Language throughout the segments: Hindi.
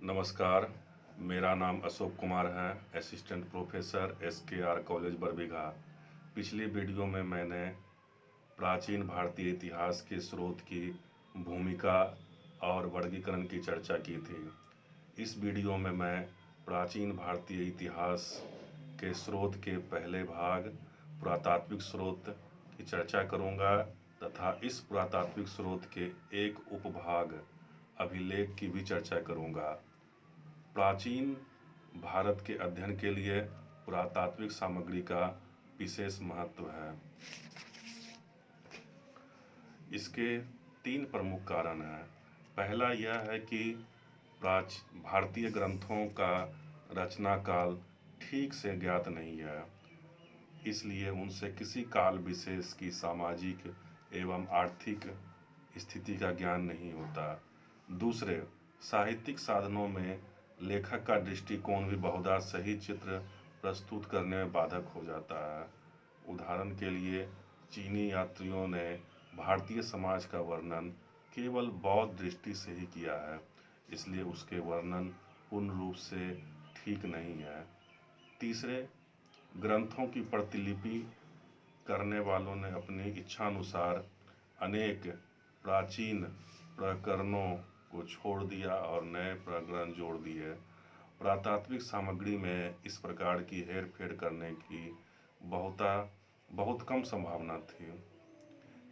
नमस्कार, मेरा नाम अशोक कुमार है, assistant professor SKR college Barbigha. पिछली वीडियो में मैंने प्राचीन भारतीय इतिहास के स्रोत की भूमिका और वर्गीकरण की चर्चा की थी। इस वीडियो में मैं प्राचीन भारतीय इतिहास के स्रोत के पहले भाग पुरातात्विक स्रोत की चर्चा करूंगा तथा इस पुरातात्विक स्रोत के एक उपभाग अभिलेख की भी चर्चा करूंगा। प्राचीन भारत के अध्ययन के लिए पुरातात्विक सामग्री का विशेष महत्व है। इसके 3 प्रमुख कारण हैं। पहला यह है कि भारतीय ग्रंथों का रचना काल ठीक से ज्ञात नहीं है, इसलिए उनसे किसी काल विशेष की सामाजिक एवं आर्थिक स्थिति का ज्ञान नहीं होता। दूसरे, साहित्यिक साधनों में लेखक का दृष्टिकोण भी बहुधा सही चित्र प्रस्तुत करने में बाधक हो जाता है। उदाहरण के लिए, चीनी यात्रियों ने भारतीय समाज का वर्णन केवल बौद्ध दृष्टि से ही किया है, इसलिए उसके वर्णन पूर्ण रूप से ठीक नहीं है। तीसरे, ग्रंथों की प्रतिलिपि करने वालों ने अपनी इच्छानुसार अनेक प्राचीन प्रकरणों को छोड़ दिया और नए प्रकरण जोड़ दिए। पुरातात्विक सामग्री में इस प्रकार की हेरफेर करने की बहुत कम संभावना थी,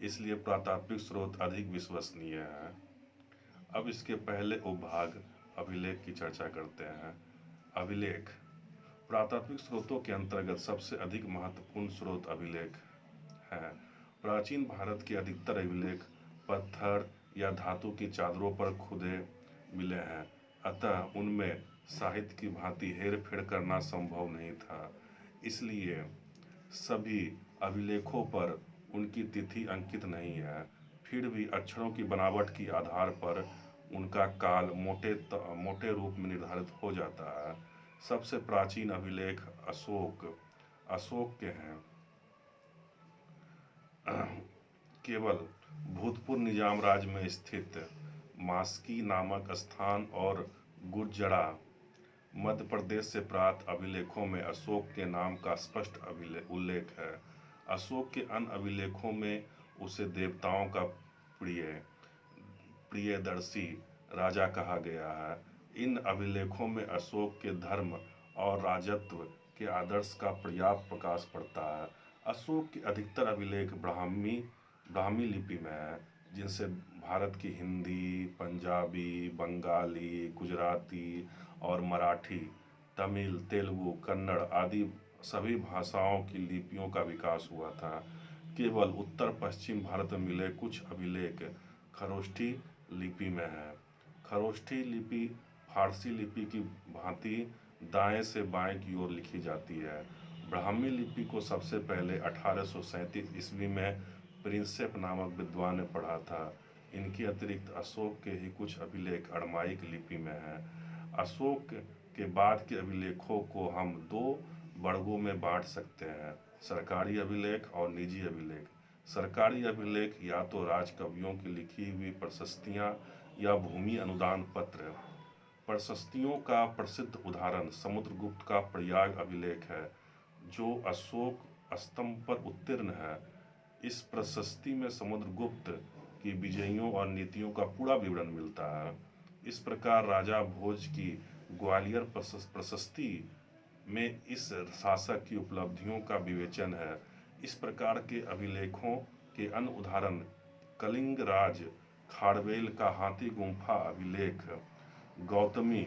इसलिए पुरातात्विक स्रोत अधिक विश्वसनीय है। अब इसके पहले उपभाग अभिलेख की चर्चा करते हैं। अभिलेख पुरातात्विक स्रोतों के अंतर्गत सबसे अधिक महत्वपूर्ण स्रोत अभिलेख है। प्राचीन भारत के अधिकतर अभिलेख पत्थर या धातु की चादरों पर खुदे मिले हैं, अतः उनमें साहित्य की भांति हेरफेर करना संभव नहीं था। इसलिए सभी अभिलेखों पर उनकी तिथि अंकित नहीं है। फिर भी अक्षरों की बनावट के आधार पर उनका काल मोटे रूप में निर्धारित हो जाता है। सबसे प्राचीन अभिलेख अशोक के हैं। केवल भूतपूर्व निजाम राज्य में स्थित मास्की नामक स्थान और गुर्जरा मध्य प्रदेश से प्राप्त अभिलेखों में अशोक के नाम का स्पष्ट उल्लेख है। अशोक के अन्य अभिलेखों में उसे देवताओं का प्रियदर्शी राजा कहा गया है। इन अभिलेखों में अशोक के धर्म और राजत्व के आदर्श का पर्याप्त प्रकाश पड़ता है। अशोक के अधिकतर अभिलेख ब्राह्मी लिपि में है, जिनसे भारत की हिंदी, पंजाबी, बंगाली, गुजराती और मराठी, तमिल, तेलुगु, कन्नड़ आदि सभी भाषाओं की लिपियों का विकास हुआ था। केवल उत्तर पश्चिम भारत में मिले कुछ अभिलेख खरोष्ठी लिपि में है। खरोष्ठी लिपि फारसी लिपि की भांति दाएं से बाएं की ओर लिखी जाती है। ब्राह्मी लिपि को सबसे पहले 1837 ईस्वी में प्रिंसेप नामक विद्वान ने पढ़ा था। इनके अतिरिक्त अशोक के ही कुछ अभिलेख अरमाइक लिपि में हैं। अशोक के बाद के अभिलेखों को हम 2 वर्गों में बांट सकते हैं: सरकारी अभिलेख और निजी अभिलेख। सरकारी अभिलेख या तो राजकवियों की लिखी हुई प्रशस्तियां या भूमि अनुदान पत्र। प्रशस्तियों का प्रसिद्ध उदाहरण समुद्रगुप्त का प्रयाग अभिलेख है, जो अशोक स्तंभ पर उत्कीर्ण है। इस प्रशस्ति में समुद्रगुप्त की विजयों और नीतियों का पूरा विवरण मिलता है। इस प्रकार राजा भोज की ग्वालियर प्रशस्ति में इस शासक की उपलब्धियों का विवेचन है। इस प्रकार के अभिलेखों के अन्य उदाहरण कलिंग राज खारवेल का हाथी गुम्फा अभिलेख, गौतमी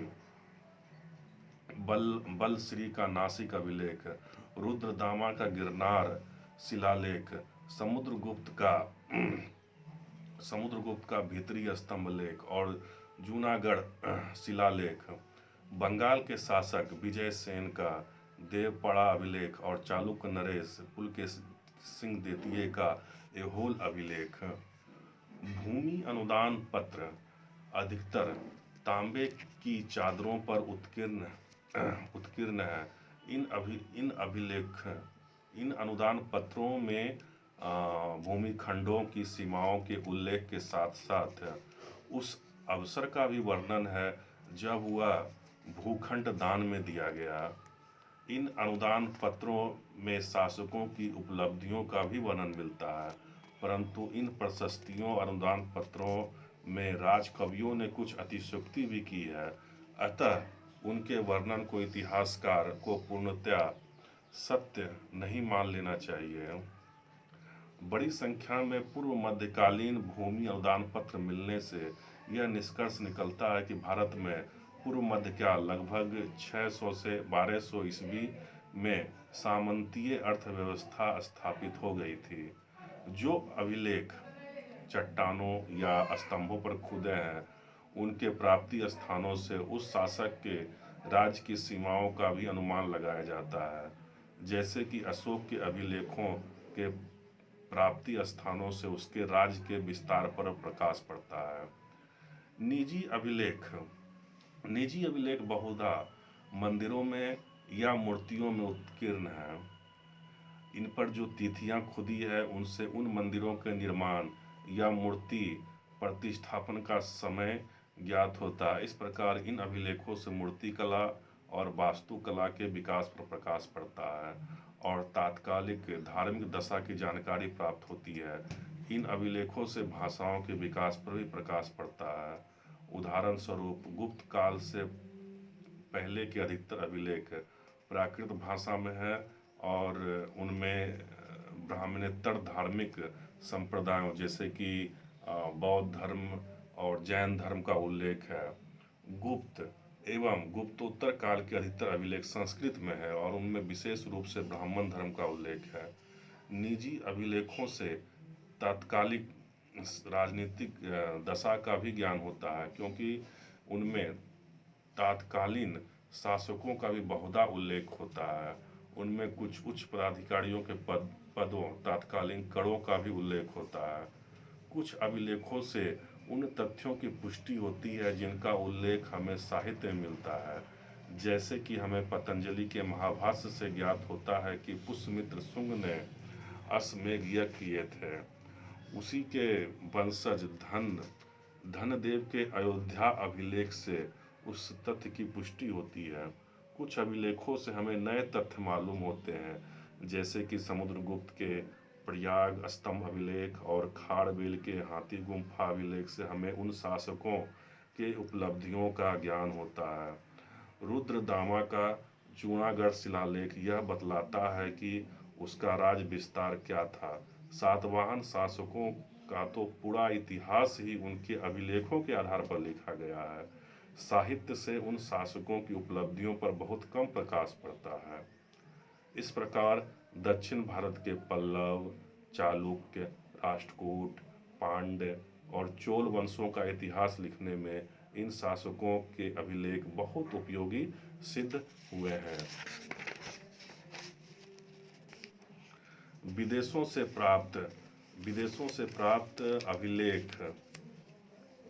बलश्री का नासिक अभिलेख, रुद्रदामा का गिरनार शिलालेख, समुद्रगुप्त का भीतरी स्तंभ लेख और जूनागढ़ शिलालेख, बंगाल के शासक विजय सेन का देवपड़ा अभिलेख और चालुक्य नरेश पुलकेशिन द्वितीय का ऐहोल अभिलेख। भूमि अनुदान पत्र अधिकतर तांबे की चादरों पर उत्कीर्ण है। इन अनुदान पत्रों में भूमि खंडों की सीमाओं के उल्लेख के साथ साथ उस अवसर का भी वर्णन है जब वह भूखंड दान में दिया गया। इन अनुदान पत्रों में शासकों की उपलब्धियों का भी वर्णन मिलता है, परंतु इन प्रशस्तियों और अनुदान पत्रों में राजकवियों ने कुछ अतिशयोक्ति भी की है, अतः उनके वर्णन को इतिहासकार को पूर्णतया सत्य नहीं मान लेना चाहिए। बड़ी संख्या में पूर्व मध्यकालीन भूमि अनुदान पत्र मिलने से यह निष्कर्ष निकलता है कि भारत में पूर्व मध्यकाल लगभग 600 से 1200 ईस्वी में सामंतीय अर्थव्यवस्था स्थापित हो गई थी। जो अभिलेख चट्टानों या स्तंभों पर खुदे हैं, उनके प्राप्ति स्थानों से उस शासक के राज्य की सीमाओं का भी अनुमान लगाया जाता है। जैसे कि अशोक के अभिलेखों के प्राप्ति स्थानों से उसके राज्य के विस्तार पर प्रकाश पड़ता है। निजी अभिलेख निजी अभिलेख बहुधा मंदिरों में या मूर्तियों में उत्कीर्ण है। इन पर जो तिथियां खुदी है उनसे उन मंदिरों के निर्माण या मूर्ति प्रतिष्ठापन का समय ज्ञात होता है। इस प्रकार इन अभिलेखों से मूर्तिकला और वास्तुकला के विकास पर प्रकाश पड़ता है और तात्कालिक धार्मिक दशा की जानकारी प्राप्त होती है। इन अभिलेखों से भाषाओं के विकास पर भी प्रकाश पड़ता है। उदाहरण स्वरूप गुप्त काल से पहले के अधिकतर अभिलेख प्राकृत भाषा में है और उनमें ब्राह्मणेतर धार्मिक संप्रदायों जैसे कि बौद्ध धर्म और जैन धर्म का उल्लेख है। गुप्त एवं गुप्तोत्तर काल के अधिकतर अभिलेख संस्कृत में है और उनमें विशेष रूप से ब्राह्मण धर्म का उल्लेख है। निजी अभिलेखों से तात्कालिक राजनीतिक दशा का भी ज्ञान होता है, क्योंकि उनमें तात्कालीन शासकों का भी बहुधा उल्लेख होता है। उनमें कुछ उच्च पदाधिकारियों के पदों तात्कालीन करों का भी उल्लेख होता है। कुछ अभिलेखों से उन तथ्यों की पुष्टि होती है जिनका उल्लेख हमें साहित्य में मिलता है। जैसे कि हमें पतंजलि के महाभाष्य से ज्ञात होता है कि पुष्यमित्र शुंग ने अश्वमेध यज्ञ किए थे। उसी के वंशज धनदेव के अयोध्या अभिलेख से उस तथ्य की पुष्टि होती है। कुछ अभिलेखों से हमें नए तथ्य मालूम होते हैं, जैसे कि समुद्रगुप्त के प्रयाग स्तंभ अभिलेख और खारवेल के हाथी गुम्फा अभिलेख से हमें उन शासकों के उपलब्धियों का ज्ञान होता है। रुद्रदामा का जूनागढ़ शिलालेख यह बतलाता है कि उसका राज विस्तार क्या था। सातवाहन शासकों का तो पूरा इतिहास ही उनके अभिलेखों के आधार पर लिखा गया है। साहित्य से उन शासकों की उपलब्धियों पर बहुत कम प्रकाश पड़ता है। इस प्रकार दक्षिण भारत के पल्लव, चालुक्य, राष्ट्रकूट, पांड्य और चोल वंशों का इतिहास लिखने में इन शासकों के अभिलेख बहुत उपयोगी सिद्ध हुए हैं। विदेशों से प्राप्त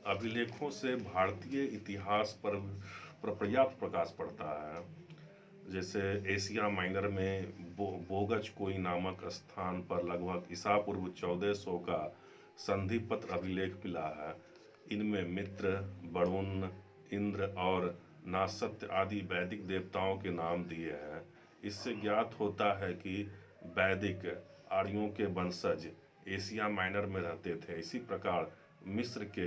अभिलेखों से भारतीय इतिहास पर पर्याप्त प्रकाश पड़ता है। जैसे एशिया माइनर में बोगज कोई नामक स्थान पर लगभग ईसा पूर्व 1400 का संधि पत्र अभिलेख मिला है। इनमें मित्र, वरुण, इंद्र और नासत्य आदि वैदिक देवताओं के नाम दिए हैं। इससे ज्ञात होता है कि वैदिक आर्यों के वंशज एशिया माइनर में रहते थे। इसी प्रकार मिस्र के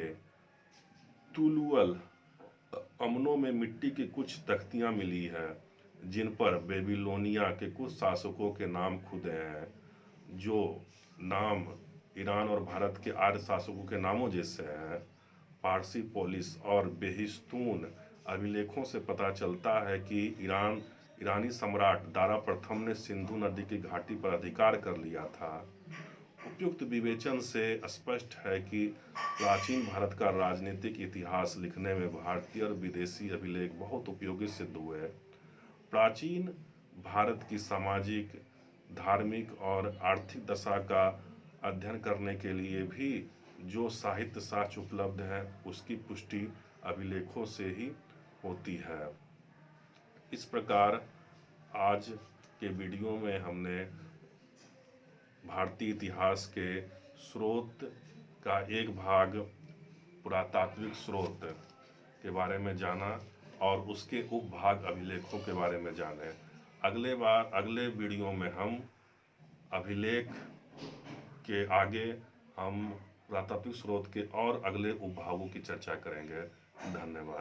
तुलुअल अमनों में मिट्टी की कुछ तख्तियां मिली है, जिन पर बेबीलोनिया के कुछ शासकों के नाम खुदे हैं, जो नाम ईरान और भारत के आर्य शासकों के नामों जैसे हैं। पारसी पोलिस और बेहिस्तून अभिलेखों से पता चलता है कि ईरानी सम्राट दारा प्रथम ने सिंधु नदी की घाटी पर अधिकार कर लिया था। उपयुक्त विवेचन से स्पष्ट है कि प्राचीन भारत का राजनीतिक इतिहास लिखने में भारतीय और विदेशी अभिलेख बहुत उपयोगी सिद्ध हुए। प्राचीन भारत की सामाजिक, धार्मिक और आर्थिक दशा का अध्ययन करने के लिए भी जो साहित्य साक्ष्य उपलब्ध है, उसकी पुष्टि अभिलेखों से ही होती है। इस प्रकार आज के वीडियो में हमने भारतीय इतिहास के स्रोत का एक भाग, पुरातात्विक स्रोत के बारे में जाना और उसके उपभाग अभिलेखों के बारे में जाने। अगले वीडियो में हम अभिलेख के आगे हम पुरातात्विक स्रोत के और अगले उपभागों की चर्चा करेंगे। धन्यवाद।